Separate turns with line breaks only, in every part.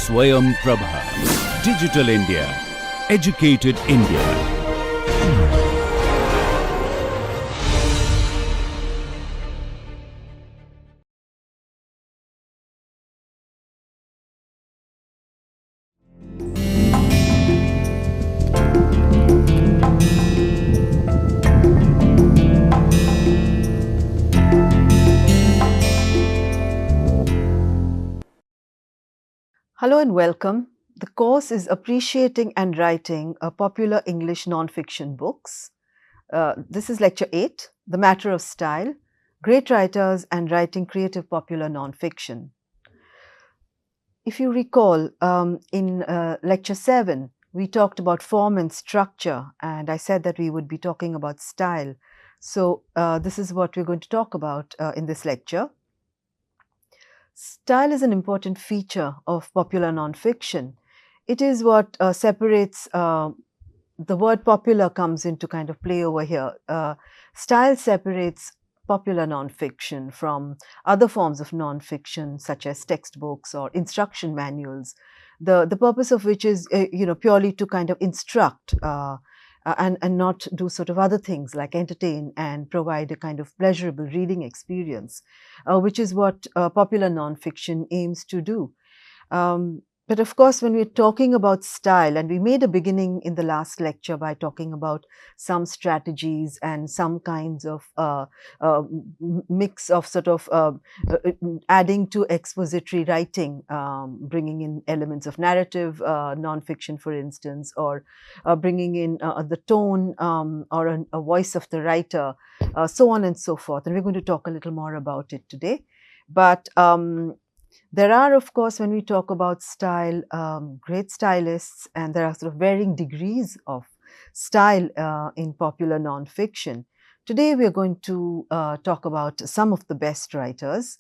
Swayam Prabha. Digital India. Educated India.
Hello and welcome. The course is Appreciating and Writing Popular English Non-Fiction Books. This is Lecture 8, The Matter of Style, Great Writers and Writing Creative Popular Non-Fiction. If you recall, in Lecture 7, we talked about form and structure, and I said that we would be talking about style. So this is what we're going to talk about in this lecture. Style is an important feature of popular nonfiction. It is what separates, the word popular comes into kind of play over here. Style separates popular nonfiction from other forms of nonfiction, such as textbooks or instruction manuals, the purpose of which is, purely to kind of instruct and not do sort of other things like entertain and provide a kind of pleasurable reading experience, which is what popular nonfiction aims to do. But of course, when we're talking about style, and we made a beginning in the last lecture by talking about some strategies and some kinds of mix of sort of adding to expository writing, bringing in elements of narrative nonfiction, for instance, or bringing in the tone or a voice of the writer, so on and so forth. And we're going to talk a little more about it today. But there are, of course, when we talk about style, great stylists, and there are sort of varying degrees of style in popular nonfiction. Today, we are going to talk about some of the best writers,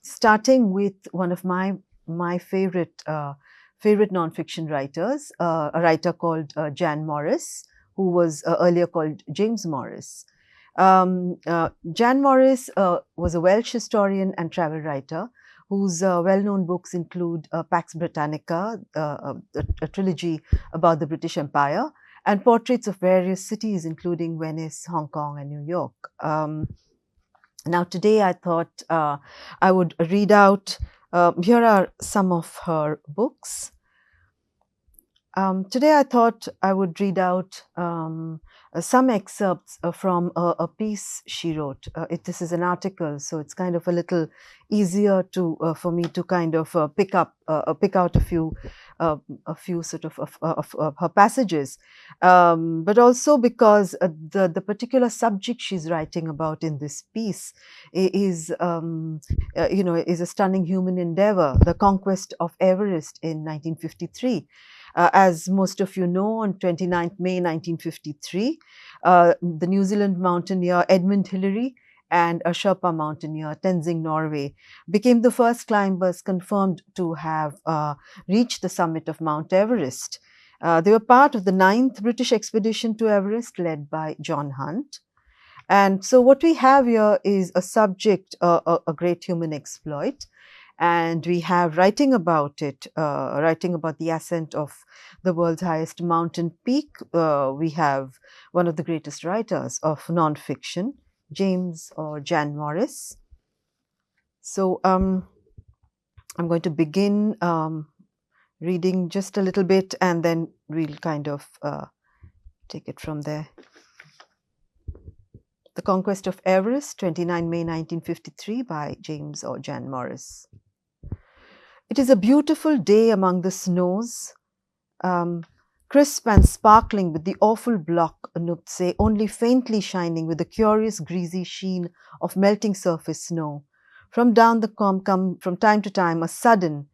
starting with one of my favorite nonfiction writers, a writer called Jan Morris, who was earlier called James Morris. Jan Morris was a Welsh historian and travel writer whose well-known books include Pax Britannica, a trilogy about the British Empire, and portraits of various cities, including Venice, Hong Kong, and New York. Now, today I thought I would read out, here are some of her books. Today I thought I would read out some excerpts from a piece she wrote. This is an article, so it's kind of a little easier for me to kind of pick out a few sort of her passages, but also because the particular subject she's writing about in this piece is a stunning human endeavor, the conquest of Everest in 1953. As most of you know, on 29th May 1953, the New Zealand mountaineer Edmund Hillary and a Sherpa mountaineer, Tenzing Norway, became the first climbers confirmed to have reached the summit of Mount Everest. They were part of the 9th British expedition to Everest, led by John Hunt. And so what we have here is a subject, a great human exploit. And we have writing about it, writing about the ascent of the world's highest mountain peak. We have one of the greatest writers of nonfiction, James or Jan Morris. So I'm going to begin reading just a little bit, and then we'll kind of take it from there. The Conquest of Everest, 29 May 1953, by James or Jan Morris. It is a beautiful day among the snows, crisp and sparkling with the awful block Nuptse only faintly shining with the curious greasy sheen of melting surface snow. From down the from time to time a sudden,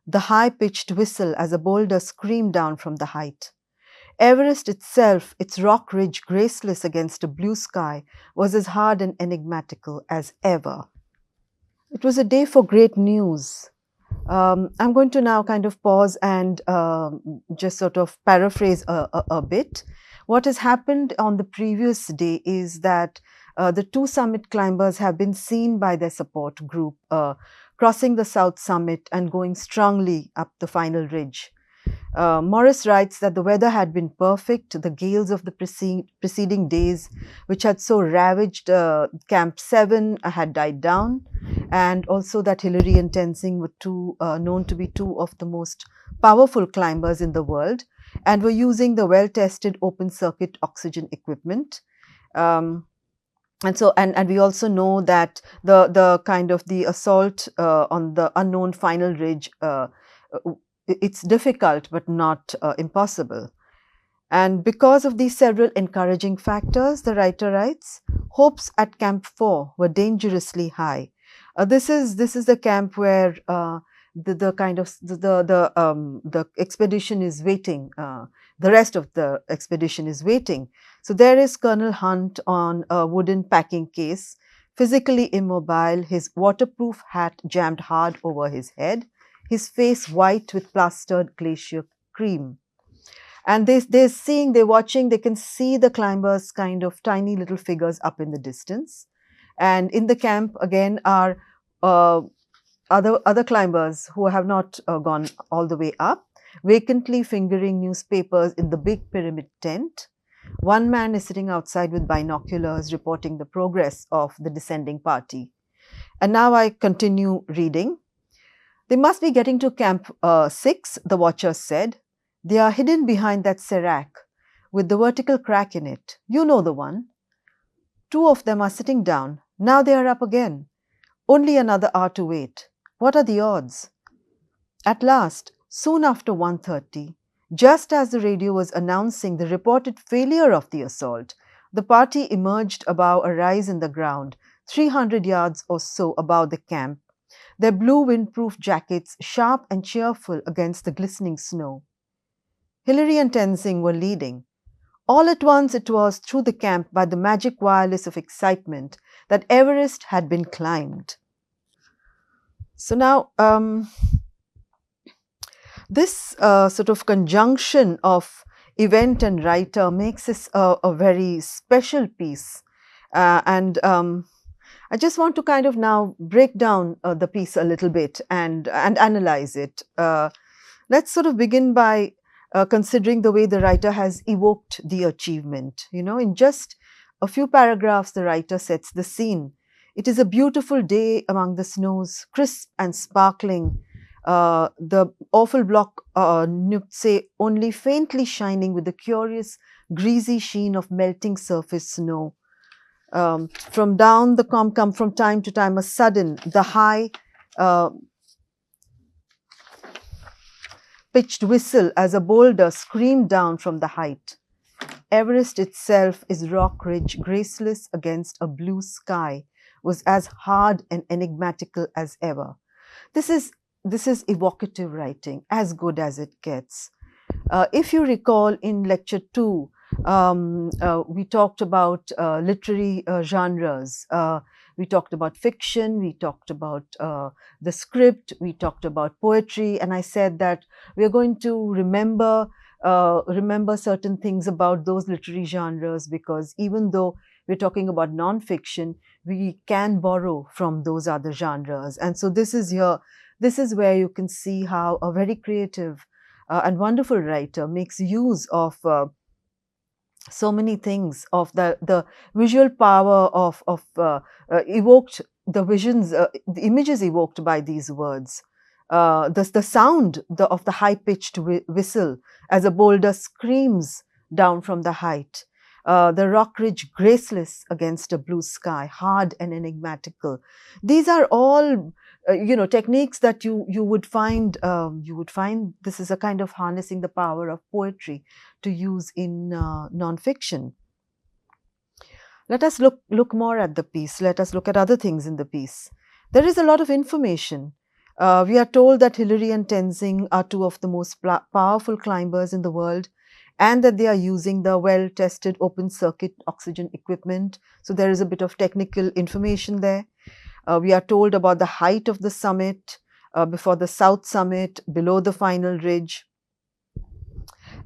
the high-pitched whistle as a boulder screamed down from the height. Everest itself, its rock ridge graceless against a blue sky, was as hard and enigmatical as ever. It was a day for great news. I'm going to now kind of pause and just sort of paraphrase a bit. What has happened on the previous day is that the two summit climbers have been seen by their support group crossing the south summit and going strongly up the final ridge. Morris writes that the weather had been perfect. The gales of the preceding days, which had so ravaged Camp 7, had died down, and also that Hillary and Tenzing were known to be two of the most powerful climbers in the world and were using the well-tested open-circuit oxygen equipment. And we also know that the kind of the assault on the unknown final ridge, it's difficult but not impossible. And because of these several encouraging factors, the writer writes, hopes at Camp 4 were dangerously high. This is the camp where the expedition is waiting. The rest of the expedition is waiting. So there is Colonel Hunt on a wooden packing case, physically immobile, his waterproof hat jammed hard over his head, his face white with plastered glacier cream. And they're watching, they can see the climbers, kind of tiny little figures up in the distance. And in the camp again are other climbers who have not gone all the way up, vacantly fingering newspapers in the big pyramid tent. One man is sitting outside with binoculars reporting the progress of the descending party. And now I continue reading. They must be getting to Camp 6, the watcher said. They are hidden behind that serac with the vertical crack in it. You know the one. Two of them are sitting down. Now they are up again. Only another hour to wait. What are the odds? At last, soon after 1:30, just as the radio was announcing the reported failure of the assault, the party emerged above a rise in the ground, 300 yards or so above the camp, their blue windproof jackets sharp and cheerful against the glistening snow. Hillary and Tenzing were leading. All at once it was through the camp by the magic wireless of excitement that Everest had been climbed. So now, this sort of conjunction of event and writer makes this a very special piece. I just want to kind of now break down the piece a little bit and analyze it. Let's sort of begin by considering the way the writer has evoked the achievement. You know, in just a few paragraphs, the writer sets the scene. It is a beautiful day among the snows, crisp and sparkling. The awful block Nuptse only faintly shining with the curious greasy sheen of melting surface snow. From down the come from time to time a sudden, the high pitched whistle as a boulder screamed down from the height. Everest itself is rock ridge, graceless against a blue sky, was as hard and enigmatical as ever. This is evocative writing, as good as it gets. If you recall in lecture 2, we talked about literary genres. We talked about fiction, we talked about the script, we talked about poetry, and I said that we are going to remember certain things about those literary genres, because even though we're talking about non-fiction, we can borrow from those other genres. And so this is where you can see how a very creative and wonderful writer makes use of so many things, of the visual power of evoked, the visions, the images evoked by these words. The sound of the high-pitched whistle as a boulder screams down from the height. The rock ridge graceless against a blue sky, hard and enigmatical. These are all techniques that you would find. This is a kind of harnessing the power of poetry to use in non-fiction. Let us look more at the piece. Let us look at other things in the piece. There is a lot of information. We are told that Hillary and Tenzing are two of the most powerful climbers in the world, and that they are using the well-tested open-circuit oxygen equipment. So there is a bit of technical information there. We are told about the height of the summit, before the south summit, below the final ridge.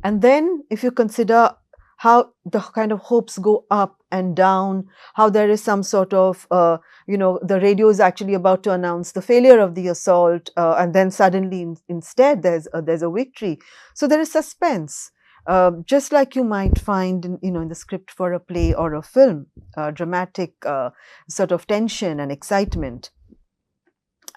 And then if you consider how the kind of hopes go up and down, how there is some sort of, the radio is actually about to announce the failure of the assault, and then suddenly instead there's a victory. So there is suspense, just like you might find in the script for a play or a film, dramatic sort of tension and excitement.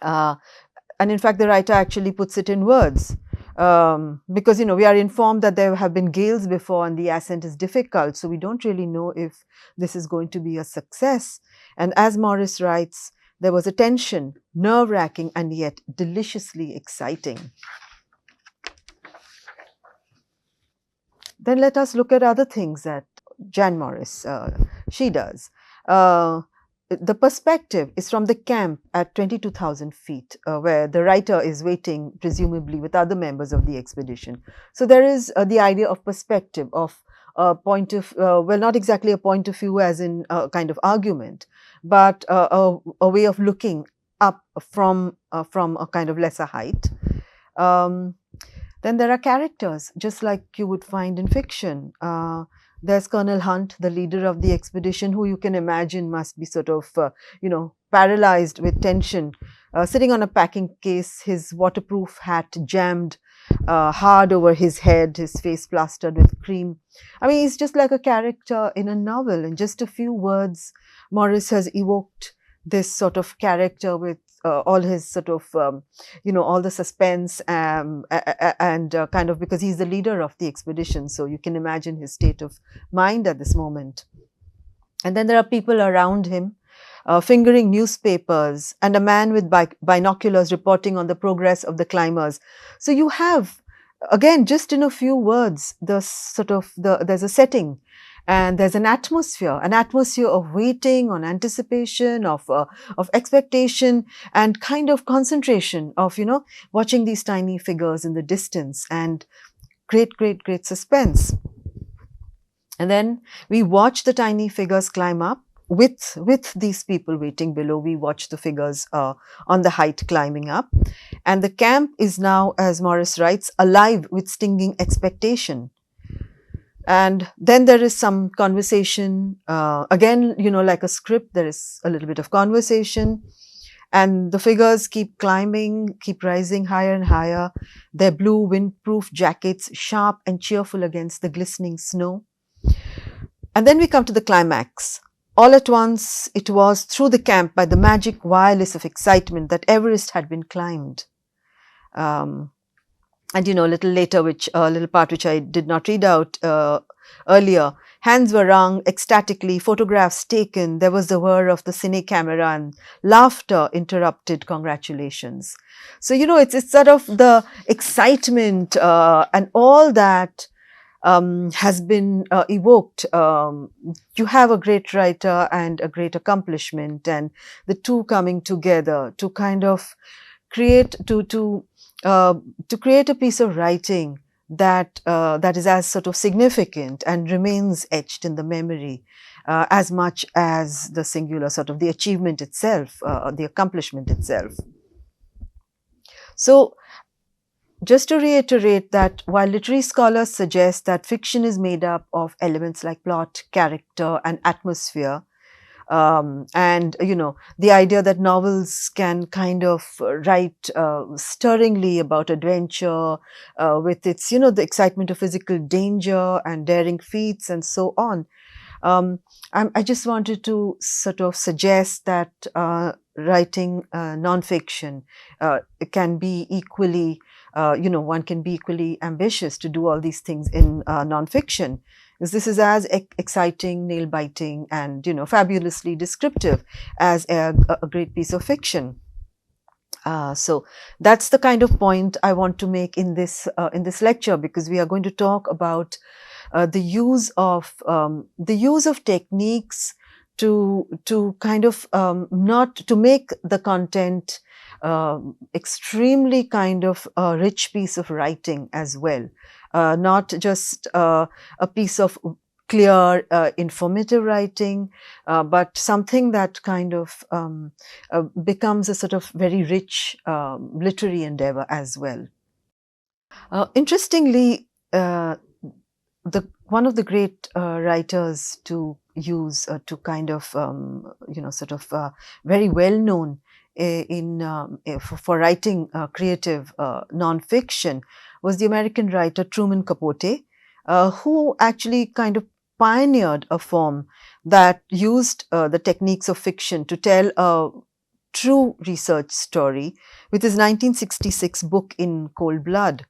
And in fact, the writer actually puts it in words, because we are informed that there have been gales before and the ascent is difficult, so we don't really know if this is going to be a success. And as Morris writes, there was a tension, nerve-wracking and yet deliciously exciting. Then let us look at other things that Jan Morris she does. The perspective is from the camp at 22,000 feet, where the writer is waiting, presumably with other members of the expedition. So there is the idea of perspective, of a point of, well, not exactly a point of view as in a kind of argument, but a way of looking up from a kind of lesser height. Then there are characters, just like you would find in fiction. There's Colonel Hunt, the leader of the expedition, who you can imagine must be sort of, paralyzed with tension, sitting on a packing case, his waterproof hat jammed hard over his head, his face plastered with cream. I mean, he's just like a character in a novel. In just a few words, Morris has evoked this sort of character with all his sort of, all the suspense, and kind of, because he's the leader of the expedition. So you can imagine his state of mind at this moment. And then there are people around him, fingering newspapers, and a man with binoculars reporting on the progress of the climbers. So you have, again, just in a few words, there's a setting. And there's an atmosphere of waiting, on anticipation, of expectation, and kind of concentration of, watching these tiny figures in the distance, and great suspense. And then we watch the tiny figures climb up with these people waiting below. We watch the figures on the height climbing up. And the camp is now, as Morris writes, alive with stinging expectation. And then there is some conversation, again, like a script, there is a little bit of conversation, and the figures keep climbing, keep rising higher and higher, their blue windproof jackets sharp and cheerful against the glistening snow. And then we come to the climax. All at once, it was through the camp, by the magic wireless of excitement, that Everest had been climbed. And a little later, a little part which I did not read out earlier, hands were wrung ecstatically, photographs taken, there was the whir of the cine camera, and laughter interrupted congratulations. So, it's sort of the excitement and all that has been evoked. You have a great writer and a great accomplishment, and the two coming together to kind of create, to create a piece of writing that is as sort of significant and remains etched in the memory as much as the singular sort of the achievement itself, the accomplishment itself. So just to reiterate that while literary scholars suggest that fiction is made up of elements like plot, character, and atmosphere, and the idea that novels can kind of write stirringly about adventure, with its the excitement of physical danger and daring feats and so on. I just wanted to sort of suggest that writing nonfiction can be equally, one can be equally ambitious to do all these things in nonfiction. Because this is as exciting, nail-biting, and fabulously descriptive as a great piece of fiction. So that's the kind of point I want to make in this lecture, because we are going to talk about the use of techniques to kind of not to make the content extremely kind of a rich piece of writing as well. Not just a piece of clear, informative writing, but something that kind of becomes a sort of very rich literary endeavor as well. Interestingly, the one of the great writers to use to kind of, sort of very well known for writing creative non-fiction was the American writer Truman Capote, who actually kind of pioneered a form that used the techniques of fiction to tell a true research story with his 1966 book In Cold Blood.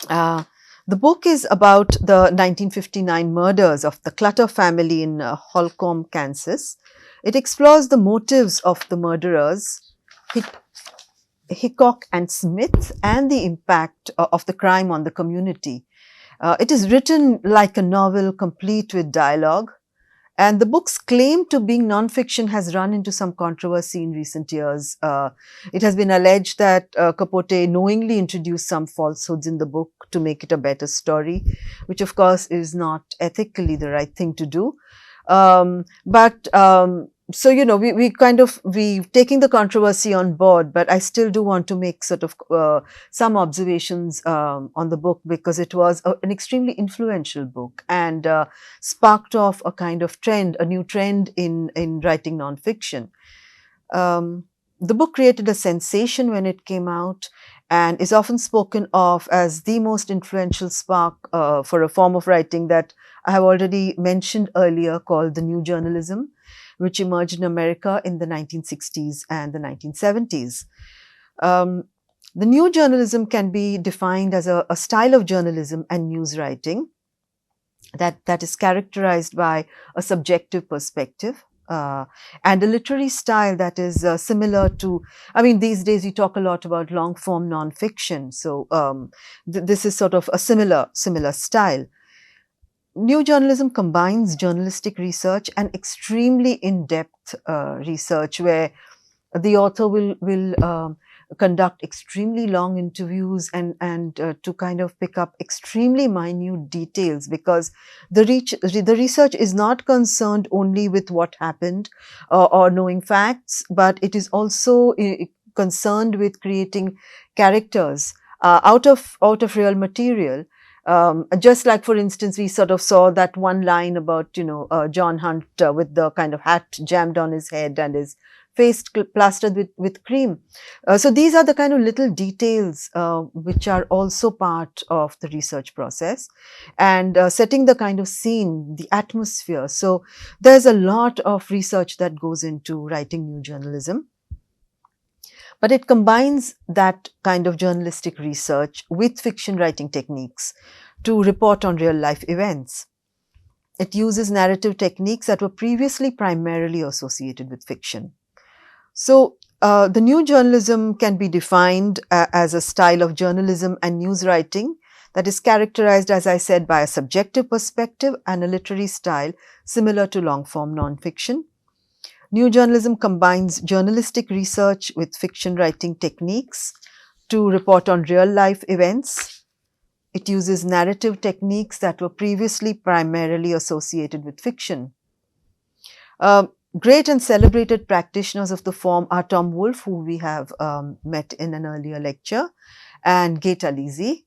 Uh, the book is about the 1959 murders of the Clutter family in Holcomb, Kansas. It explores the motives of the murderers, Hickok and Smith, and the impact of the crime on the community. It is written like a novel, complete with dialogue. And the book's claim to being nonfiction has run into some controversy in recent years. It has been alleged that Capote knowingly introduced some falsehoods in the book to make it a better story, which of course is not ethically the right thing to do. So, we taking the controversy on board, but I still do want to make sort of some observations on the book, because it was an extremely influential book and sparked off a kind of trend, a new trend in writing nonfiction. The book created a sensation when it came out and is often spoken of as the most influential spark for a form of writing that I have already mentioned earlier, called the New Journalism, which emerged in America in the 1960s and the 1970s. The New Journalism can be defined as a style of journalism and news writing that is characterized by a subjective perspective, and a literary style that is similar to, these days we talk a lot about long form nonfiction. So this is sort of a similar style. New journalism combines journalistic research and extremely in-depth research, where the author will conduct extremely long interviews and to kind of pick up extremely minute details, because the research is not concerned only with what happened or knowing facts, but it is also concerned with creating characters out of real material. Just like, for instance, we sort of saw that one line about, John Hunt with the kind of hat jammed on his head and his face plastered with cream. So these are the kind of little details which are also part of the research process, and setting the kind of scene, the atmosphere. So there's a lot of research that goes into writing new journalism. But it combines that kind of journalistic research with fiction writing techniques to report on real life events. It uses narrative techniques that were previously primarily associated with fiction. So, the new journalism can be defined as a style of journalism and news writing that is characterized, as I said, by a subjective perspective and a literary style similar to long form nonfiction. New journalism combines journalistic research with fiction writing techniques to report on real life events. It uses narrative techniques that were previously primarily associated with fiction. Great and celebrated practitioners of the form are Tom Wolfe, who we have met in an earlier lecture, and Gay Talese.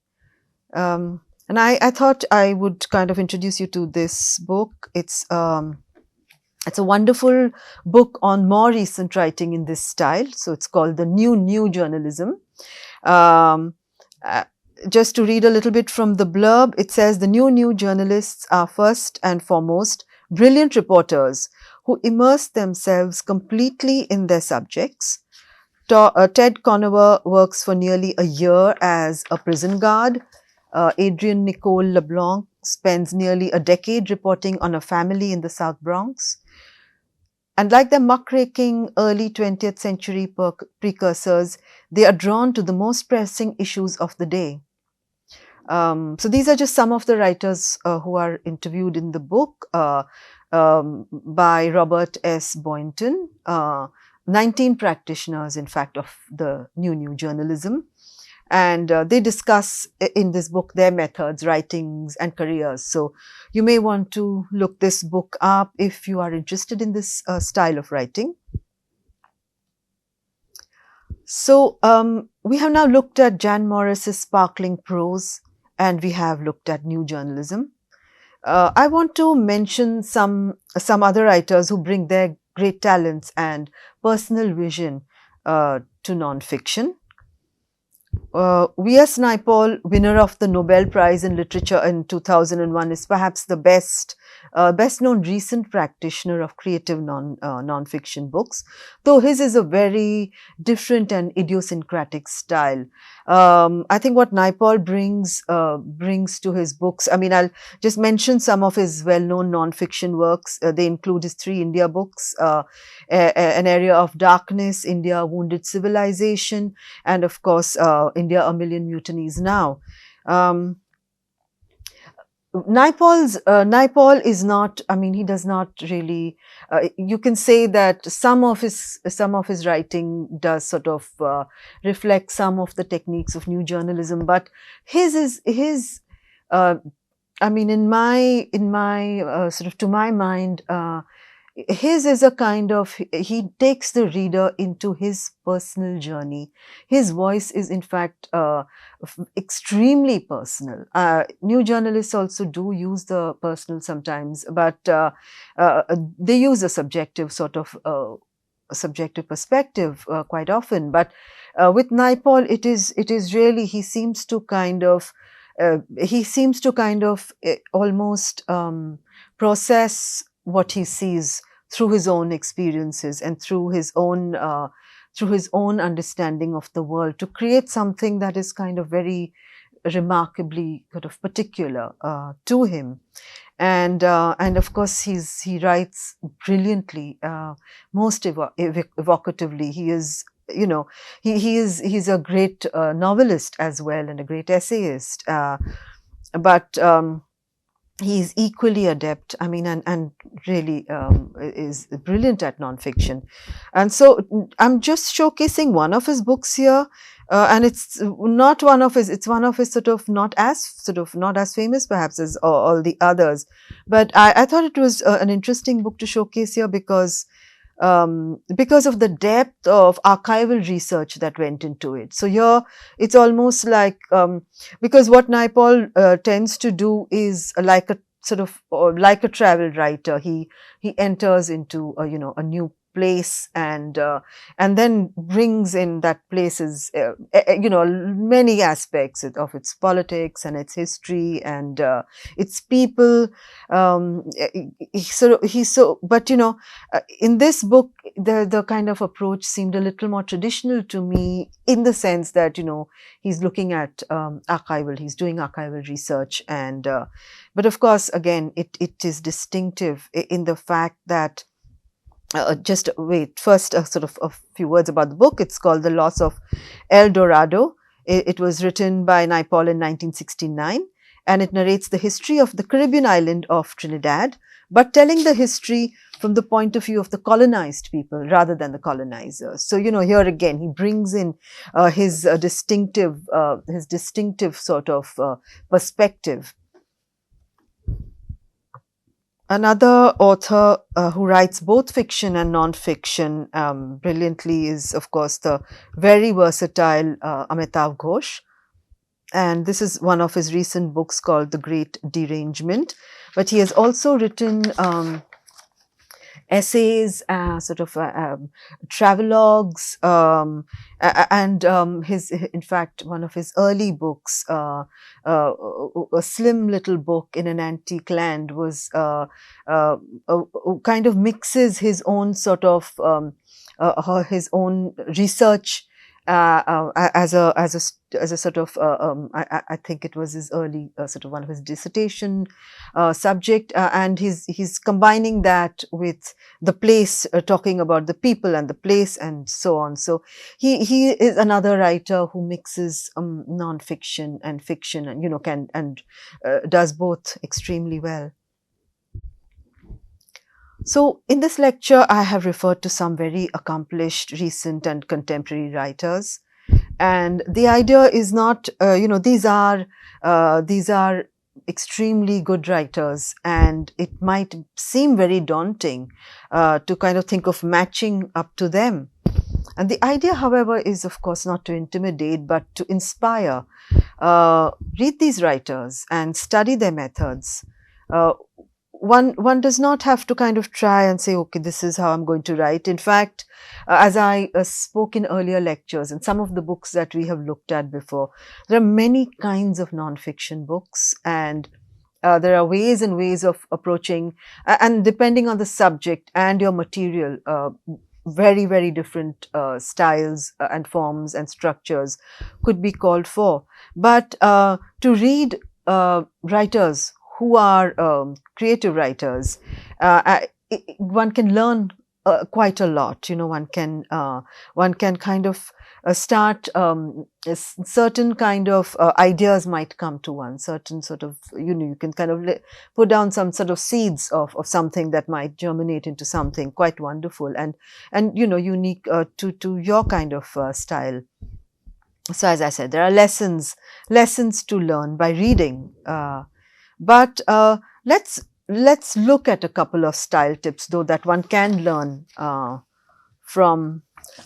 And I thought I would kind of introduce you to this book. It's a wonderful book on more recent writing in this style. So it's called The New Journalism. Just to read a little bit from the blurb, it says, the new journalists are first and foremost brilliant reporters who immerse themselves completely in their subjects. Ted Conover works for nearly a year as a prison guard. Adrienne Nicole LeBlanc spends nearly a decade reporting on a family in the South Bronx. And like the muckraking early 20th century precursors, they are drawn to the most pressing issues of the day. So these are just some of the writers who are interviewed in the book by Robert S. Boynton, 19 practitioners, in fact, of the new journalism. And they discuss in this book their methods, writings, and careers. So you may want to look this book up if you are interested in this style of writing. So we have now looked at Jan Morris's sparkling prose, and we have looked at new journalism. I want to mention some other writers who bring their great talents and personal vision to non-fiction. V.S. Naipaul, winner of the Nobel Prize in Literature in 2001, is perhaps the best known recent practitioner of creative non-fiction books, though his is a very different and idiosyncratic style. I think what Naipaul brings to his books. I mean, I'll just mention some of his well-known non-fiction works. They include his 3 India books, An Area of Darkness, India, Wounded Civilization, and of course, India, A Million Mutinies Now. Naipaul is not. I mean, he does not really. You can say that some of his writing does sort of reflect some of the techniques of new journalism, but his. I mean, in my sort of, to my mind, his is a kind of, he takes the reader into his personal journey. His voice is in fact extremely personal. New journalists also do use the personal sometimes, but they use a subjective sort of subjective perspective quite often. But with Naipaul, it is really, he seems to kind of almost process what he sees through his own experiences and through his own understanding of the world, to create something that is kind of very remarkably kind of particular to him. And of course he writes brilliantly, most evocatively. He is, you know, he's a great novelist as well, and a great essayist, but he's equally adept, I mean, and really is brilliant at nonfiction. And so I'm just showcasing one of his books here, and it's not one of his, it's one of his sort of not as famous perhaps as all the others. But I thought it was an interesting book to showcase here because of the depth of archival research that went into it. So here it's almost like, because what Naipaul tends to do is like a sort of like a travel writer. He enters into a new place, and then brings in that place's many aspects of its politics and its history and its people. But in this book, the kind of approach seemed a little more traditional to me, in the sense that he's looking at he's doing archival research, and but of course again it is distinctive in the fact that first sort of a few words about the book. It's called The Loss of El Dorado. It was written by Naipaul in 1969, and it narrates the history of the Caribbean island of Trinidad, but telling the history from the point of view of the colonized people rather than the colonizers. So, here again, he brings in his distinctive sort of perspective. Another author who writes both fiction and non-fiction brilliantly is, of course, the very versatile Amitav Ghosh. And this is one of his recent books called The Great Derangement. But he has also written essays, sort of travelogues, and in fact, one of his early books, a slim little book in an antique land, was kind of mixes his own sort of his own research as a sort of I think it was his early sort of one of his dissertation subject, and he's combining that with the place, talking about the people and the place and so on. So he is another writer who mixes non-fiction and fiction, and does both extremely well. So in this lecture, I have referred to some very accomplished recent and contemporary writers. And the idea is not, these are extremely good writers, and it might seem very daunting to kind of think of matching up to them. And the idea, however, is of course not to intimidate, but to inspire. Read these writers and study their methods. uh, one does not have to kind of try and say, okay, this is how I'm going to write. In fact, as I spoke in earlier lectures and some of the books that we have looked at before, there are many kinds of non-fiction books, and there are ways and ways of approaching, and depending on the subject and your material, very, very different styles and forms and structures could be called for. But to read writers who are creative writers, one can learn quite a lot. One can kind of start certain kind of ideas might come to one, certain sort of, you can kind of put down some sort of seeds of something that might germinate into something quite wonderful and unique to your kind of style. So as I said, there are lessons to learn by reading. But let's look at a couple of style tips, though, that one can learn from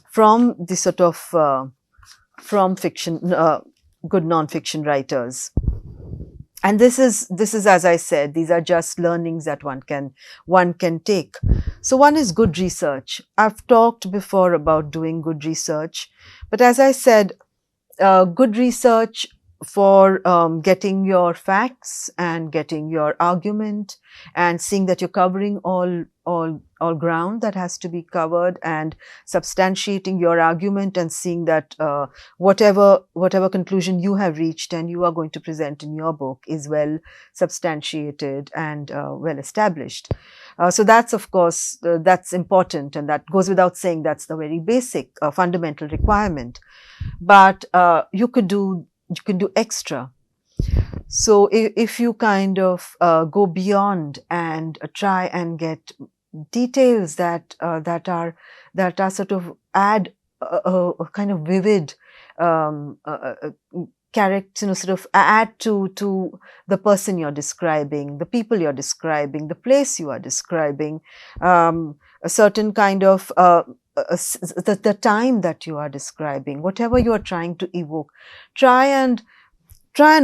the sort of from fiction, good non-fiction writers. And this is, as I said, these are just learnings that one can take. So one is good research. I've talked before about doing good research, but as I said, good research for getting your facts and getting your argument and seeing that you're covering all ground that has to be covered, and substantiating your argument and seeing that whatever conclusion you have reached and you are going to present in your book is well substantiated and well established. So that's, of course, that's important, and that goes without saying. That's the very basic fundamental requirement. But you can do extra. So if you kind of go beyond and try and get details that are sort of add a kind of vivid character, sort of add to the person you're describing, the people you're describing, the place you are describing, a certain kind of the time that you are describing, whatever you are trying to evoke, try and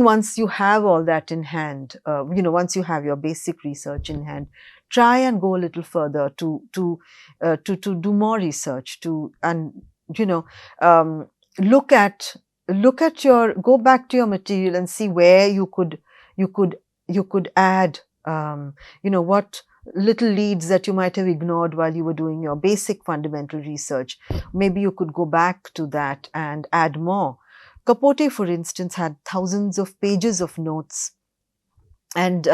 once you have all that in hand, once you have your basic research in hand, try and go a little further to do more research, go back to your material and see where you could add, what little leads that you might have ignored while you were doing your basic fundamental research. Maybe you could go back to that and add more. Capote, for instance, had thousands of pages of notes. And,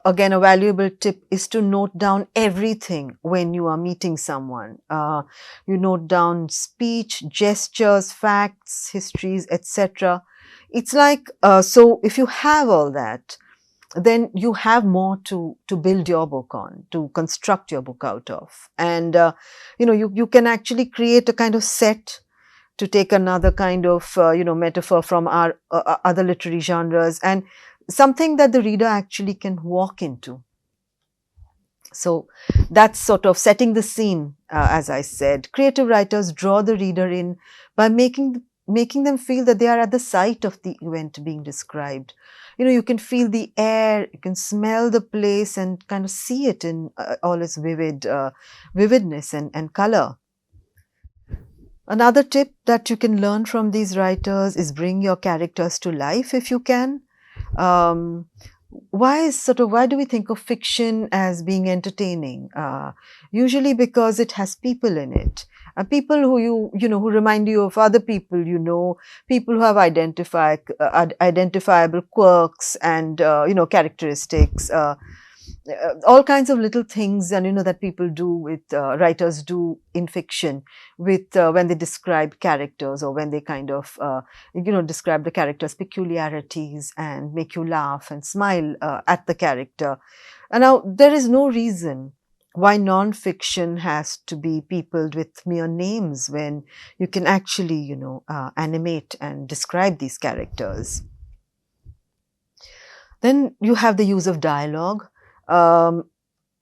again, a valuable tip is to note down everything when you are meeting someone. You note down speech, gestures, facts, histories, etc. It's like, so if you have all that, then you have more to build your book on, to construct your book out of. And, you can actually create a kind of set, to take another kind of, metaphor from our other literary genres, and something that the reader actually can walk into. So that's sort of setting the scene, as I said. Creative writers draw the reader in by making them feel that they are at the site of the event being described. You can feel the air, you can smell the place and kind of see it in all its vividness and color. Another tip that you can learn from these writers is bring your characters to life if you can. Why do we think of fiction as being entertaining? Usually because it has people in it. People who who remind you of other people, people who have identifiable quirks and, characteristics, all kinds of little things, and that people do with writers do in fiction with when they describe characters, or when they kind of describe the characters' peculiarities and make you laugh and smile at the character. And now there is no reason why non-fiction has to be peopled with mere names when you can actually animate and describe these characters. Then you have the use of dialogue.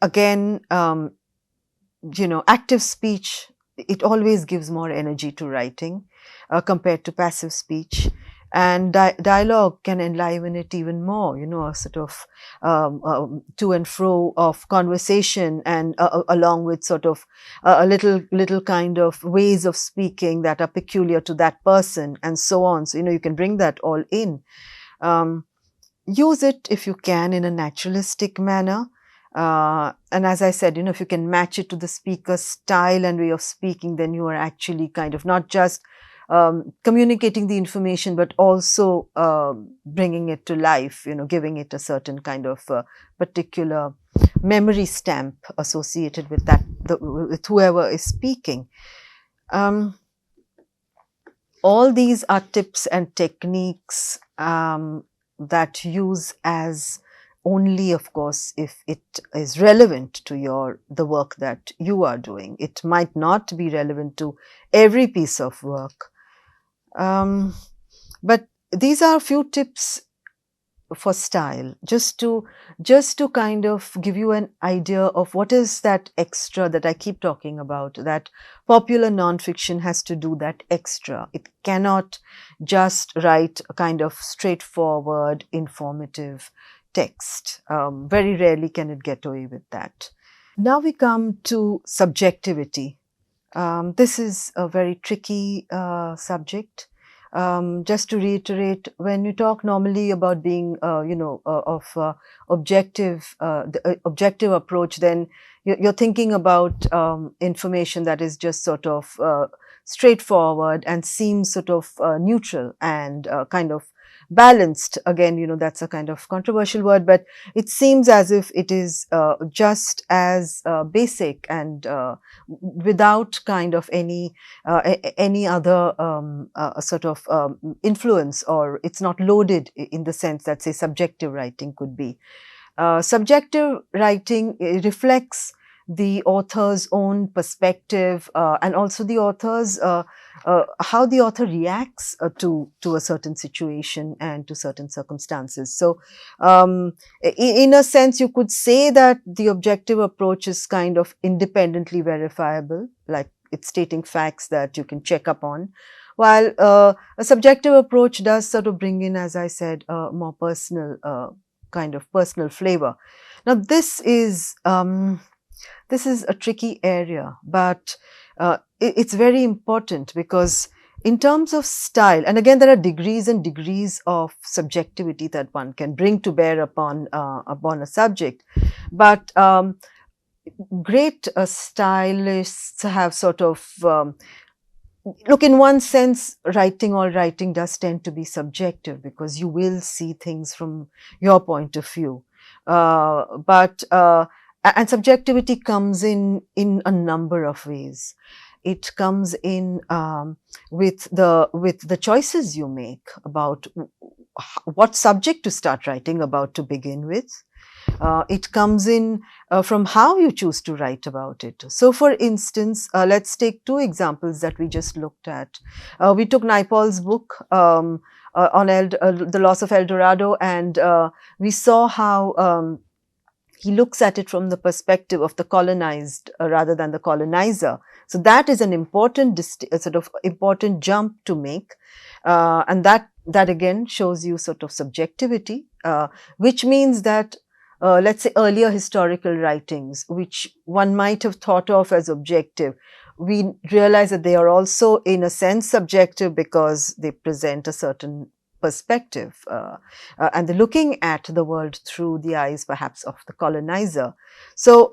Again, active speech, it always gives more energy to writing compared to passive speech. and dialogue can enliven it even more, you know, a sort of to and fro of conversation, and along with sort of a little kind of ways of speaking that are peculiar to that person, and so on. So, you know, you can bring that all in. Um, Use it if you can in a naturalistic manner. And as I said, you know, if you can match it to the speaker's style and way of speaking, then you are actually kind of not just communicating the information, but also bringing it to life, you know, giving it a certain kind of particular memory stamp associated with that, with whoever is speaking. All these are tips and techniques that use as only, of course, if it is relevant to the work that you are doing. It might not be relevant to every piece of work. But these are a few tips for style, just to kind of give you an idea of what is that extra that I keep talking about, that popular nonfiction has to do that extra. It cannot just write a kind of straightforward, informative text. Very rarely can it get away with that. Now we come to subjectivity. This is a very tricky subject. Just to reiterate, when you talk normally about being, objective, the objective approach, then you're thinking about information that is just sort of straightforward and seems sort of neutral and kind of balanced. Again, you know, that's a kind of controversial word, but it seems as if it is just as basic and without kind of any other sort of influence, or it's not loaded in the sense that, say, subjective writing could be. Subjective writing reflects the author's own perspective and also the author's how the author reacts to a certain situation and to certain circumstances. So, in a sense, you could say that the objective approach is kind of independently verifiable, like it's stating facts that you can check up on, while a subjective approach does sort of bring in, as I said, more personal kind of personal flavor. Now, this is a tricky area, but it's very important, because in terms of style, and again, there are degrees and degrees of subjectivity that one can bring to bear upon a subject. But great stylists have sort of look, in one sense, all writing does tend to be subjective, because you will see things from your point of view. And subjectivity comes in a number of ways. It comes in with the choices you make about what subject to start writing about to begin with. It comes in from how you choose to write about it. So, for instance, let's take two examples that we just looked at. We took Naipaul's book on the loss of El Dorado, and we saw how he looks at it from the perspective of the colonized rather than the colonizer. So that is an important sort of important jump to make, and that again shows you sort of subjectivity, which means that let's say earlier historical writings, which one might have thought of as objective, we realize that they are also in a sense subjective, because they present a certain perspective and they're looking at the world through the eyes perhaps of the colonizer. So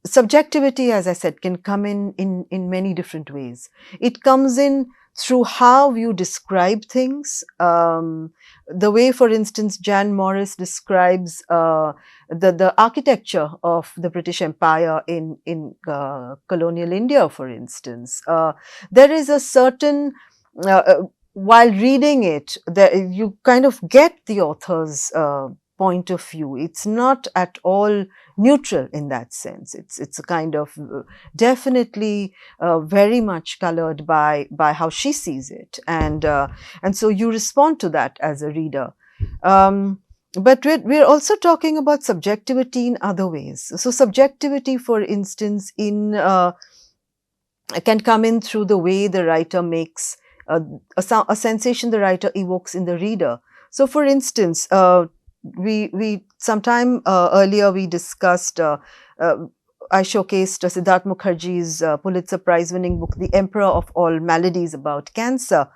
subjectivity, as I said, can come in many different ways. It comes in through how you describe things. The way, for instance, Jan Morris describes the architecture of the British Empire in colonial India, for instance. There is a certain while reading it, you kind of get the author's point of view. It's not at all neutral in that sense. It's a kind of definitely very much colored by how she sees it, and so you respond to that as a reader. But we're also talking about subjectivity in other ways. So subjectivity, for instance, can come in through the way the writer makes a sensation the writer evokes in the reader. So, for instance, we sometime earlier we discussed. I showcased Siddharth Mukherjee's Pulitzer Prize-winning book, The Emperor of All Maladies, about cancer.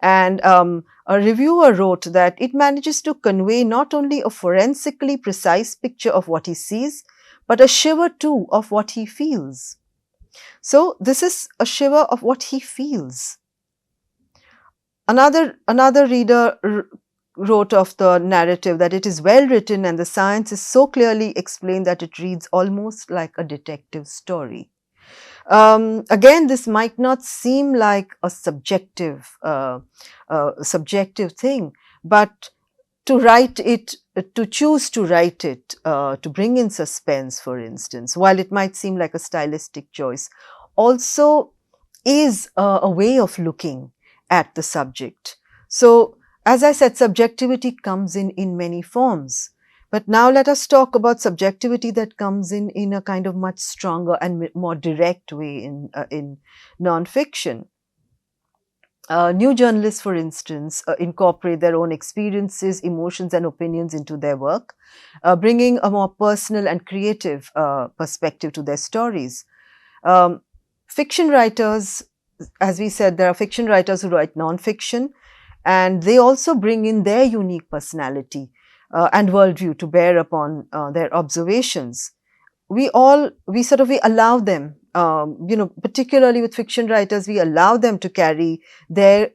And a reviewer wrote that it manages to convey not only a forensically precise picture of what he sees, but a shiver too of what he feels. So this is a shiver of what he feels. Another reader wrote of the narrative that it is well written and the science is so clearly explained that it reads almost like a detective story. Again, this might not seem like a subjective thing, but to write it, to choose to write it, to bring in suspense, for instance, while it might seem like a stylistic choice, also is a way of looking at the subject. So, as I said, subjectivity comes in many forms. But now let us talk about subjectivity that comes in a kind of much stronger and more direct way in nonfiction. New journalists, for instance, incorporate their own experiences, emotions, and opinions into their work, bringing a more personal and creative perspective to their stories. Fiction writers, as we said, there are fiction writers who write nonfiction, and they also bring in their unique personality and worldview to bear upon their observations. We allow them, particularly with fiction writers, we allow them to carry their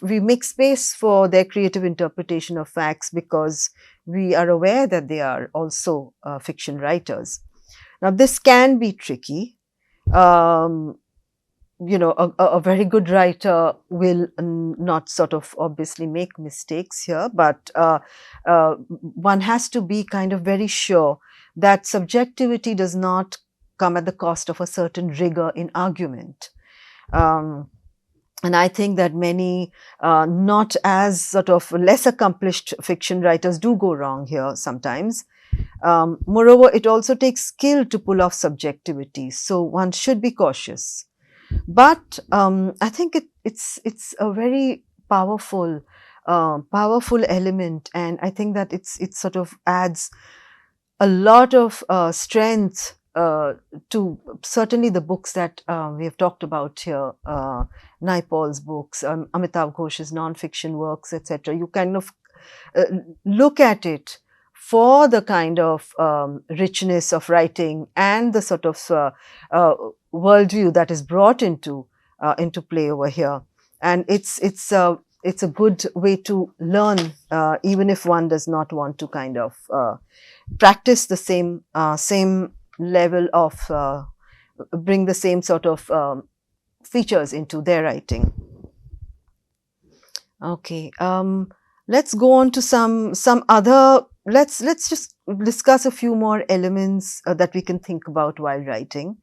we make space for their creative interpretation of facts because we are aware that they are also fiction writers. Now, this can be tricky. A very good writer will not obviously make mistakes here, but one has to be kind of very sure that subjectivity does not come at the cost of a certain rigor in argument. And I think that many not as less accomplished fiction writers do go wrong here sometimes. Moreover, it also takes skill to pull off subjectivity, so one should be cautious. But I think it's a very powerful element, and I think that it adds a lot of strength to certainly the books that we have talked about here, Naipaul's books, Amitav Ghosh's non-fiction works, etc. You kind of look at it for the kind of richness of writing and the worldview that is brought into play over here, and it's a good way to learn, even if one does not want to kind of practice the same level of bring the same features into their writing. Okay, let's go on to some other. Let's just discuss a few more elements that we can think about while writing,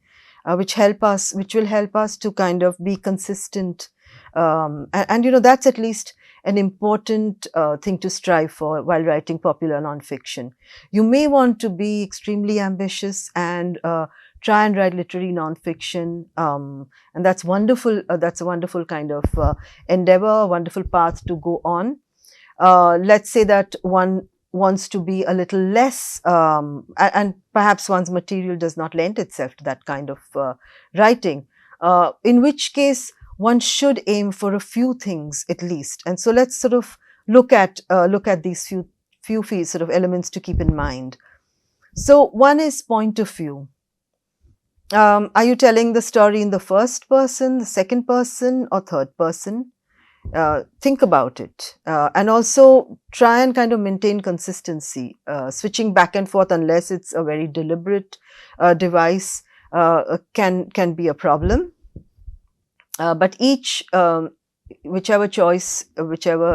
which will help us to kind of be consistent, and that's at least an important thing to strive for while writing popular nonfiction. You may want to be extremely ambitious and try and write literary nonfiction, and that's wonderful. That's a wonderful kind of endeavor, a wonderful path to go on. Let's say that one wants to be a little less, and perhaps one's material does not lend itself to that kind of writing, in which case one should aim for a few things at least. And so let's look at these few elements to keep in mind. So one is point of view. Are you telling the story in the first person, the second person, or third person? Think about it, and also try and kind of maintain consistency. Switching back and forth, unless it's a very deliberate device, can be a problem. But each, whichever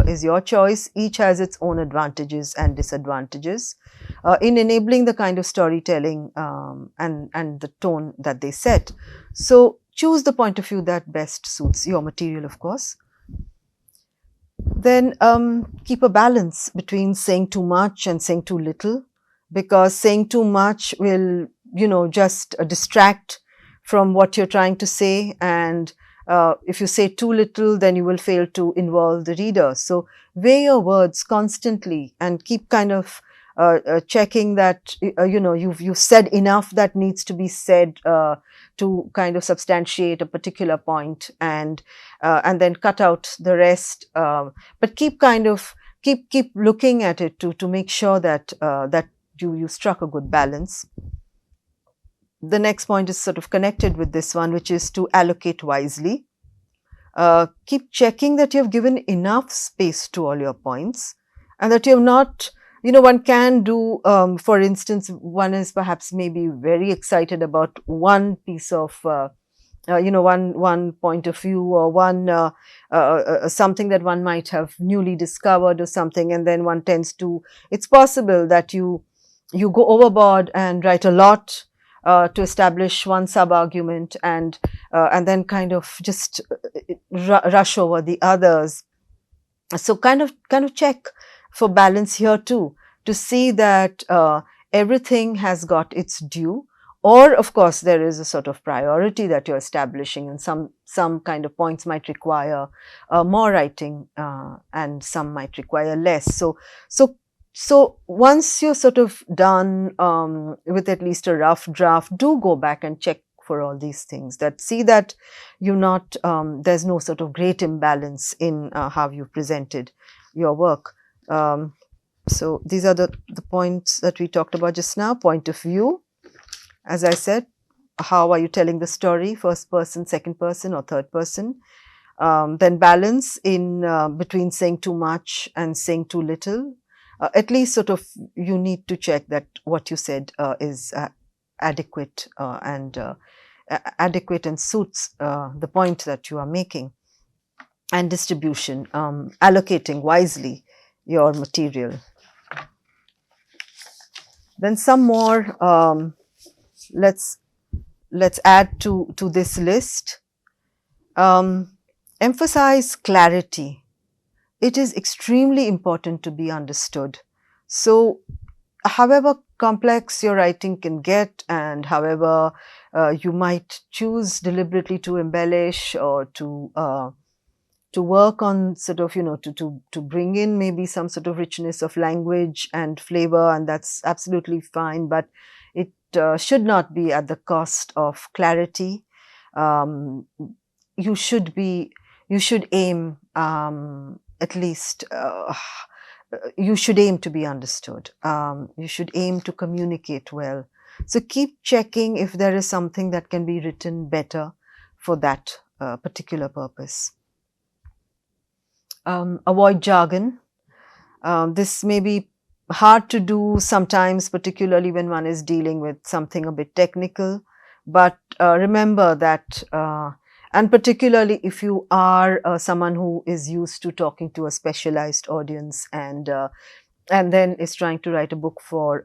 is your choice, each has its own advantages and disadvantages in enabling the kind of storytelling and the tone that they set. So choose the point of view that best suits your material, of course. Then keep a balance between saying too much and saying too little, because saying too much will, just distract from what you're trying to say, and If you say too little, then you will fail to involve the reader. So weigh your words constantly and keep kind of checking that you've said enough that needs to be said to kind of substantiate a particular point, and then cut out the rest. But keep kind of keep looking at it to make sure that that you struck a good balance. The next point is sort of connected with this one, which is to allocate wisely. Keep checking that you have given enough space to all your points, and that you have not, one can do, for instance, one is perhaps maybe very excited about one piece of, one point of view, or one something that one might have newly discovered or something, and then one tends to, it's possible that you go overboard and write a lot to establish one sub-argument, and then kind of just rush over the others. So kind of check for balance here too, to see that everything has got its due, or of course there is a sort of priority that you're establishing, and some kind of points might require more writing, and some might require less. So once you're sort of done with at least a rough draft, do go back and check for all these things, that see that you're not, there's no sort of great imbalance in how you presented your work. So these are the points that we talked about just now. Point of view, as I said, how are you telling the story, first person, second person, or third person? Then balance in between saying too much and saying too little. At least sort of you need to check that what you said is adequate and suits the point that you are making. And distribution, allocating wisely your material. Then some more, let's add to this list. Emphasize clarity. It is extremely important to be understood. So however complex your writing can get, and however you might choose deliberately to embellish or to work on sort of, to bring in maybe some sort of richness of language and flavor, and that's absolutely fine, but it should not be at the cost of clarity. You should aim, at least, you should aim to be understood. You should aim to communicate well. So keep checking if there is something that can be written better for that particular purpose. Avoid jargon. This may be hard to do sometimes, particularly when one is dealing with something a bit technical. But remember that, and particularly if you are someone who is used to talking to a specialized audience, and then is trying to write a book for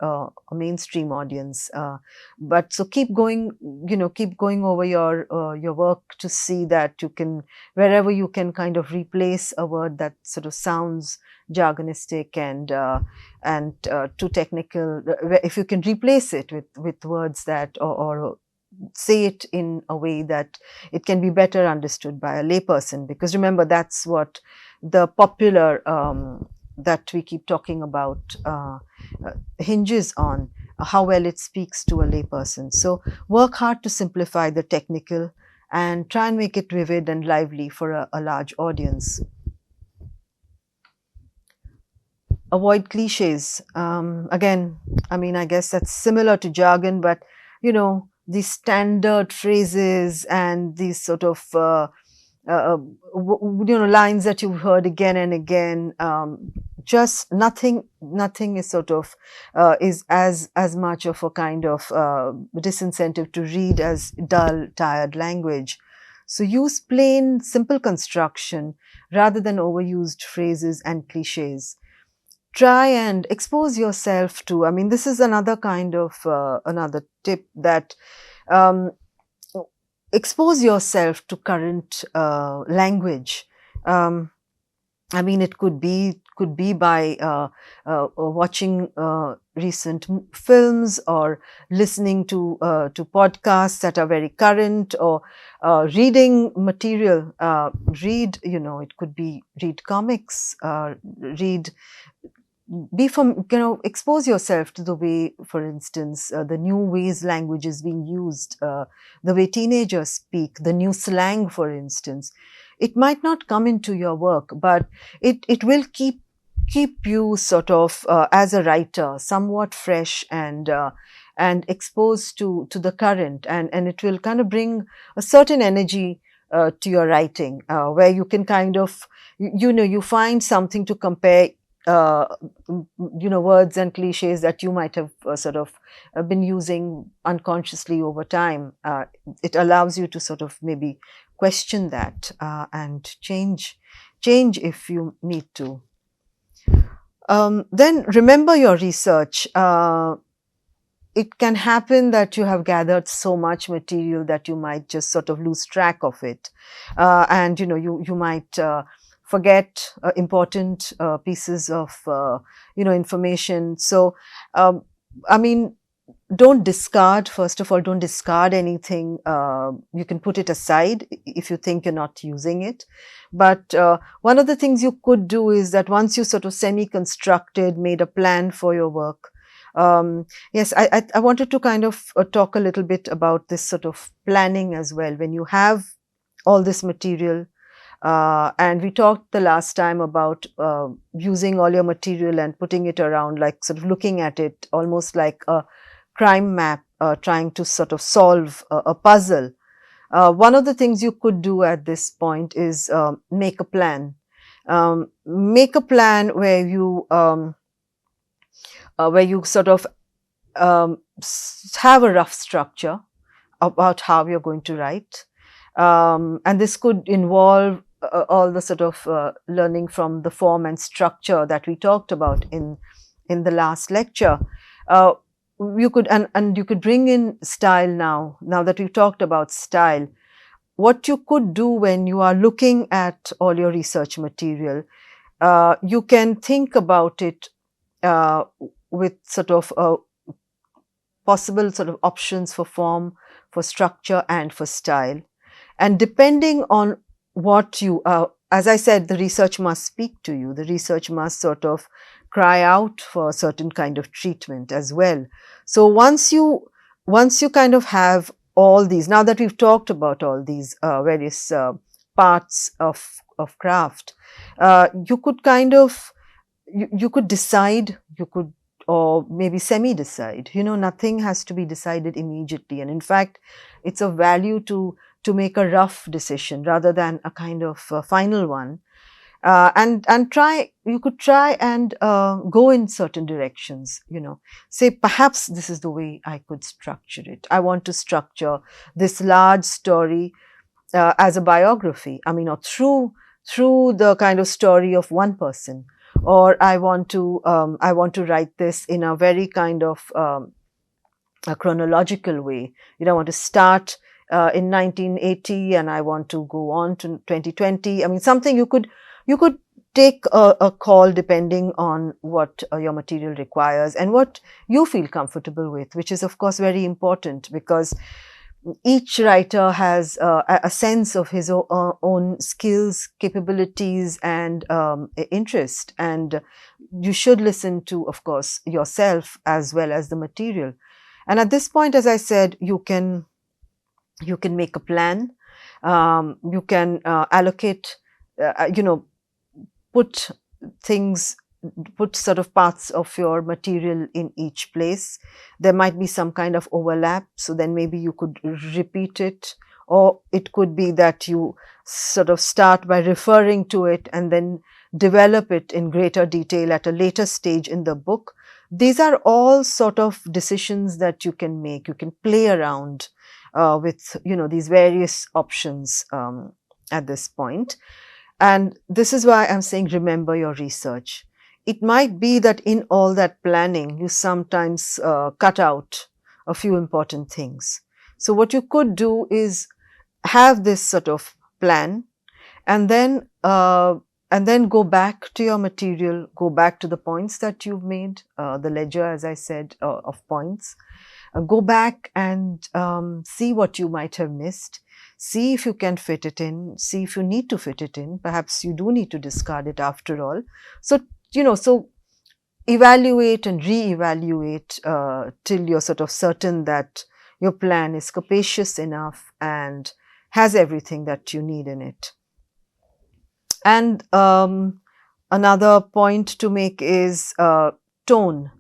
a mainstream audience. But so keep going over your work to see that you can, wherever you can kind of replace a word that sort of sounds jargonistic and too technical, if you can replace it with words that, or say it in a way that it can be better understood by a layperson. Because remember, that's what the popular that we keep talking about hinges on, how well it speaks to a layperson. So work hard to simplify the technical and try and make it vivid and lively for a large audience. Avoid cliches. Again, I mean, I guess that's similar to jargon, but these standard phrases and these sort of lines that you've heard again and again, just nothing is sort of is as much of a kind of disincentive to read as dull, tired language. So use plain, simple construction rather than overused phrases and cliches. Try and expose yourself to, I mean, this is another kind of another tip, that expose yourself to current language. I mean, it could be by watching recent films, or listening to podcasts that are very current, or reading material. Read, it could be read comics, read be from expose yourself to the way, for instance, the new ways language is being used, the way teenagers speak, the new slang, for instance. It might not come into your work, but it will keep you sort of, as a writer, somewhat fresh, and exposed to the current, and it will kind of bring a certain energy to your writing, where you can kind of, you find something to compare, uh, words and cliches that you might have sort of been using unconsciously over time. It allows you to sort of maybe question that, and change if you need to. Then remember your research. It can happen that you have gathered so much material that you might just sort of lose track of it, and you might forget important pieces of information. So, I mean, don't discard. First of all, don't discard anything. You can put it aside if you think you're not using it. But one of the things you could do is that once you sort of semi-constructed, made a plan for your work. Yes, I wanted to kind of talk a little bit about this sort of planning as well. When you have all this material, and we talked the last time about using all your material and putting it around, like sort of looking at it almost like a crime map, trying to sort of solve a puzzle. One of the things you could do at this point is make a plan. Make a plan where you sort of have a rough structure about how you're going to write. And this could involve all the sort of learning from the form and structure that we talked about in the last lecture. You could and you could bring in style now that we've talked about style. What you could do when you are looking at all your research material, you can think about it with sort of possible sort of options for form, for structure, and for style. And depending on what you, as I said, the research must speak to you. The research must sort of cry out for a certain kind of treatment as well. So once you kind of have all these, now that we've talked about all these various parts of craft, you could kind of, you could decide, you could, or maybe semi-decide. Nothing has to be decided immediately. And in fact, it's of value to make a rough decision rather than a kind of final one. And you could try and go in certain directions, say, perhaps this is the way I could structure it. I want to structure this large story as a biography. I mean, or through the kind of story of one person. Or I want to write this in a very kind of a chronological way. I want to start in 1980 and I want to go on to 2020. I mean, something you could take a call depending on what your material requires and what you feel comfortable with, which is of course very important, because each writer has a sense of his own skills, capabilities, and interest. And you should listen to, of course, yourself as well as the material. And at this point, as I said, you can make a plan. You can allocate, put sort of parts of your material in each place. There might be some kind of overlap, so then maybe you could repeat it, or it could be that you sort of start by referring to it and then develop it in greater detail at a later stage in the book. These are all sort of decisions that you can make. You can play around with these various options at this point. And this is why I'm saying remember your research. It might be that in all that planning, you sometimes cut out a few important things. So what you could do is have this sort of plan, and then and then go back to your material, go back to the points that you've made, the ledger, as I said, of points. Go back and see what you might have missed. See if you can fit it in. See if you need to fit it in. Perhaps you do need to discard it after all. So, so evaluate and re-evaluate till you're sort of certain that your plan is capacious enough and has everything that you need in it. And another point to make is tone.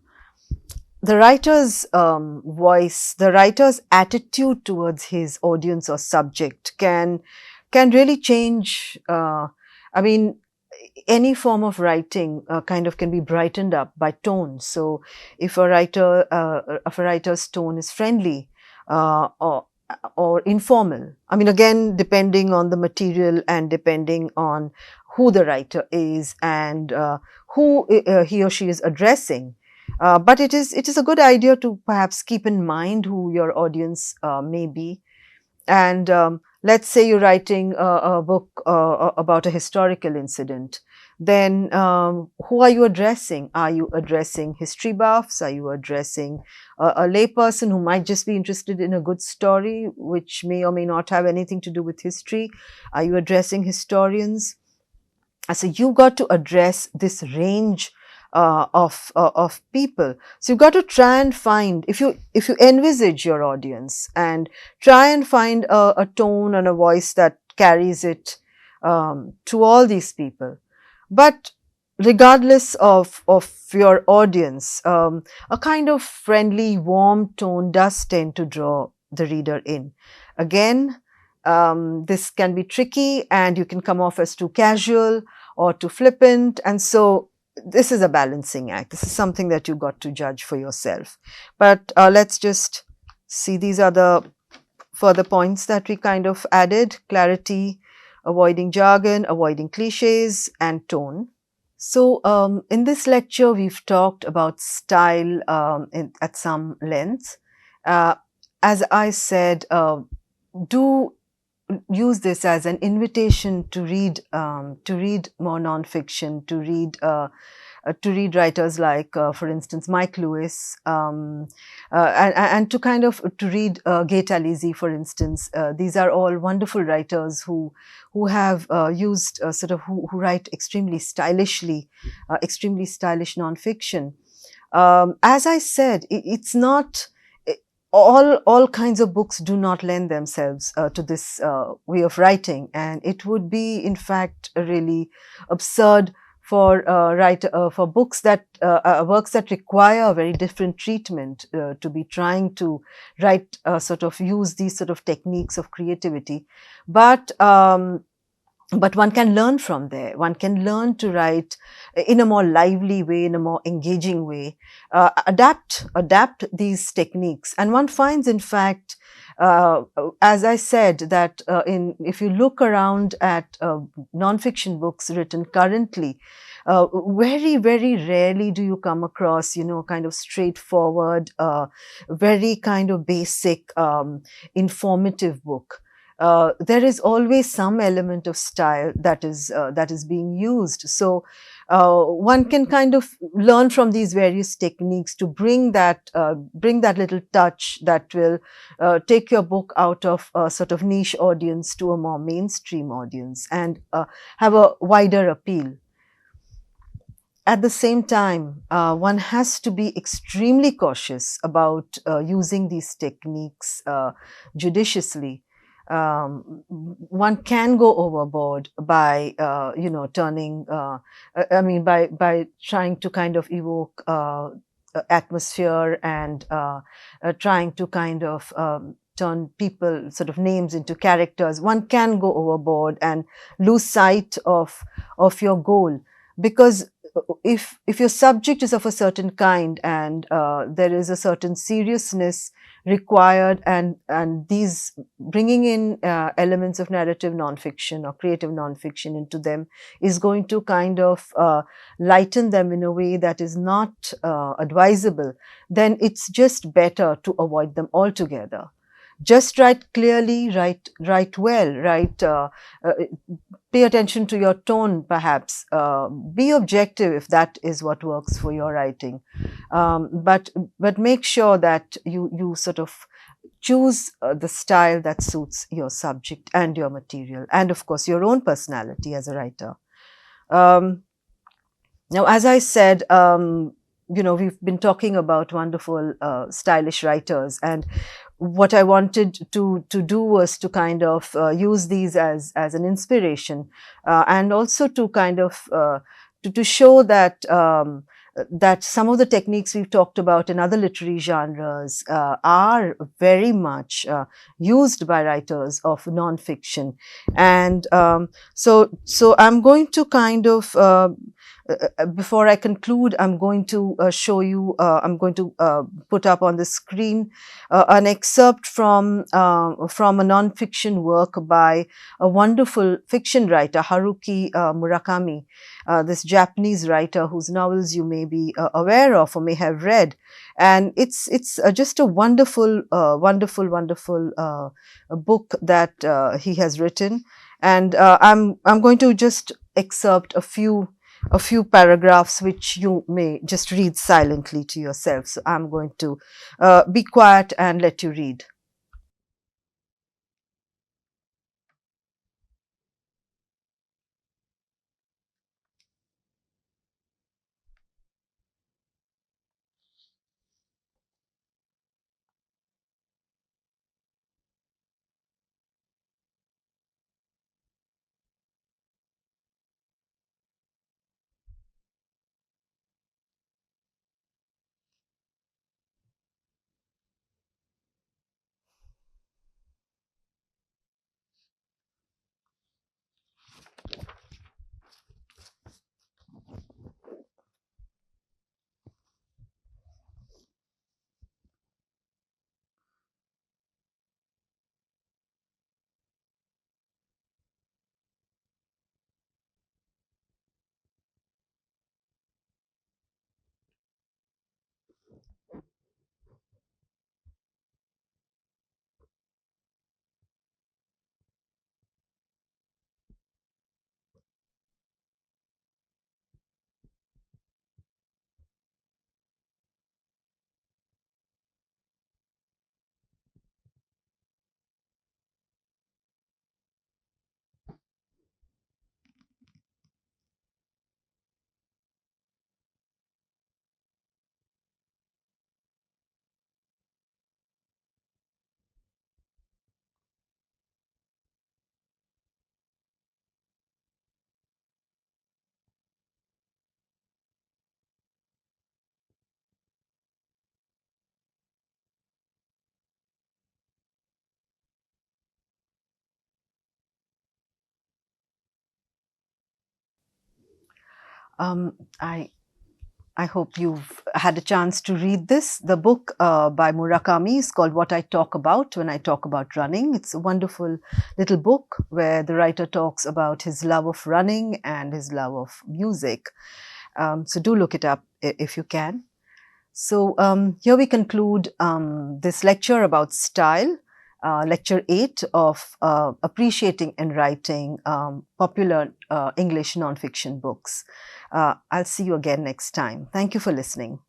The writer's voice, the writer's attitude towards his audience or subject can really change. I mean, any form of writing kind of can be brightened up by tone. So, if a writer's tone is friendly or informal, I mean, again, depending on the material and depending on who the writer is and who he or she is addressing. But it is a good idea to perhaps keep in mind who your audience may be. And let's say you're writing a book about a historical incident. Then who are you addressing? Are you addressing history buffs? Are you addressing a layperson who might just be interested in a good story, which may or may not have anything to do with history? Are you addressing historians? So you've got to address this range of people. So you've got to try and find, if you envisage your audience and try and find a tone and a voice that carries it to all these people. But regardless of your audience, a kind of friendly, warm tone does tend to draw the reader in. Again, this can be tricky and you can come off as too casual or too flippant, and so this is a balancing act. This is something that you got to judge for yourself. But let's just see, these are the further points that we kind of added: clarity, avoiding jargon, avoiding cliches, and tone. So in this lecture, we've talked about style at some length. As I said, do use this as an invitation to read more nonfiction, to read writers like, for instance, Mike Lewis, and to kind of to read Gay Talese, for instance. These are all wonderful writers who have used who write extremely stylishly, extremely stylish nonfiction. As I said, it's not. All kinds of books do not lend themselves to this way of writing, and it would be, in fact, really absurd for for books that works that require a very different treatment to be trying to write use these sort of techniques of creativity. But one can learn from there. One can learn to write in a more lively way, in a more engaging way, adapt these techniques. And one finds, in fact, as I said, that if you look around at nonfiction books written currently, very, very rarely do you come across, kind of straightforward, very kind of basic, informative book. There is always some element of style that is being used. So one can kind of learn from these various techniques to bring that little touch that will take your book out of a sort of niche audience to a more mainstream audience and have a wider appeal. At the same time, one has to be extremely cautious about using these techniques judiciously. One can go overboard by turning by trying to kind of evoke atmosphere and trying to kind of turn people sort of names into characters. One can go overboard and lose sight of your goal, because if your subject is of a certain kind and there is a certain seriousness required, and these bringing in elements of narrative nonfiction or creative nonfiction into them is going to kind of lighten them in a way that is not advisable, then it's just better to avoid them altogether. Just write clearly, write well, write. Uh, Pay attention to your tone, perhaps. Be objective if that is what works for your writing, but make sure that you sort of choose the style that suits your subject and your material, and of course your own personality as a writer. Um, Now, as I said, we've been talking about wonderful, stylish writers, and what I wanted to do was to kind of use these as an inspiration, and also to kind of to show that. That some of the techniques we've talked about in other literary genres are very much used by writers of nonfiction, and so I'm going to kind of before I conclude, I'm going to show you, I'm going to put up on the screen an excerpt from a nonfiction work by a wonderful fiction writer, Haruki Murakami, this Japanese writer whose novels you may be aware of or may have read. And it's just a wonderful, wonderful book that he has written. And I'm going to just excerpt a few paragraphs which you may just read silently to yourself. So I'm going to be quiet and let you read. Um, I I hope you've had a chance to read this. The book by Murakami is called What I Talk About When I Talk About Running. It's a wonderful little book where the writer talks about his love of running and his love of music. So do look it up if you can. So here we conclude this lecture about style, lecture 8 of appreciating and writing popular English nonfiction books. I'll see you again next time. Thank you for listening.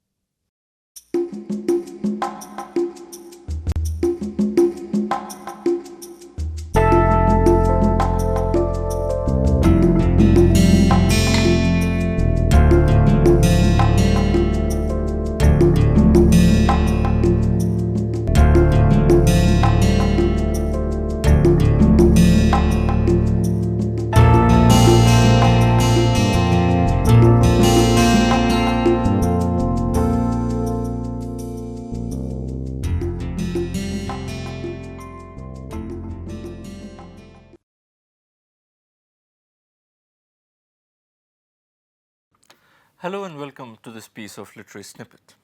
Hello and welcome to this piece of literary snippet.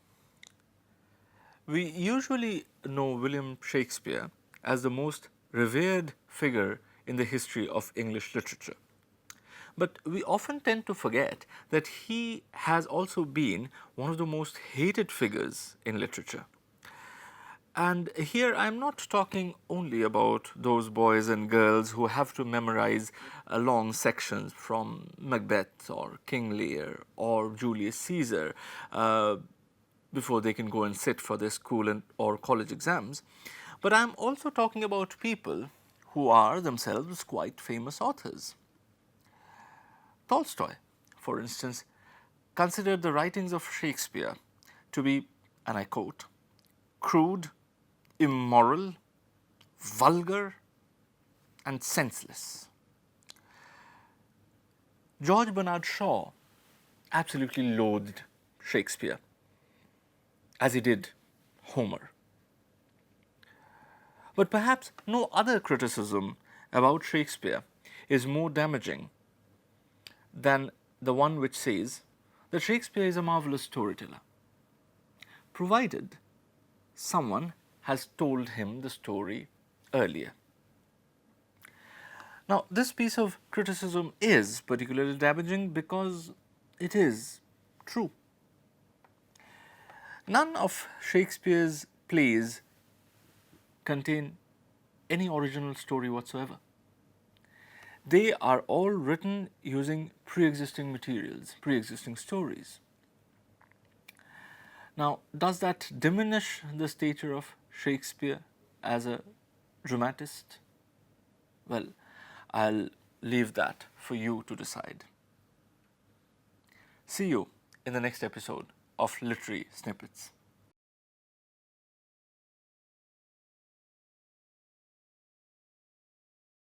We usually know William Shakespeare as the most revered figure in the history of English literature. But we often tend to forget that he has also been one of the most hated figures in literature. And here I'm not talking only about those boys and girls who have to memorize long sections from Macbeth or King Lear or Julius Caesar before they can go and sit for their school or college exams. But I'm also talking about people who are themselves quite famous authors. Tolstoy, for instance, considered the writings of Shakespeare to be, and I quote, crude, immoral, vulgar, and senseless. George Bernard Shaw absolutely loathed Shakespeare, as he did Homer. But perhaps no other criticism about Shakespeare is more damaging than the one which says that Shakespeare is a marvelous storyteller, provided someone has told him the story earlier. Now, this piece of criticism is particularly damaging because it is true. None of Shakespeare's plays contain any original story whatsoever. They are all written using pre-existing materials, pre-existing stories. Now, does that diminish the stature of Shakespeare as a dramatist? Well, I'll leave that for you to decide. See you in the next episode of Literary Snippets.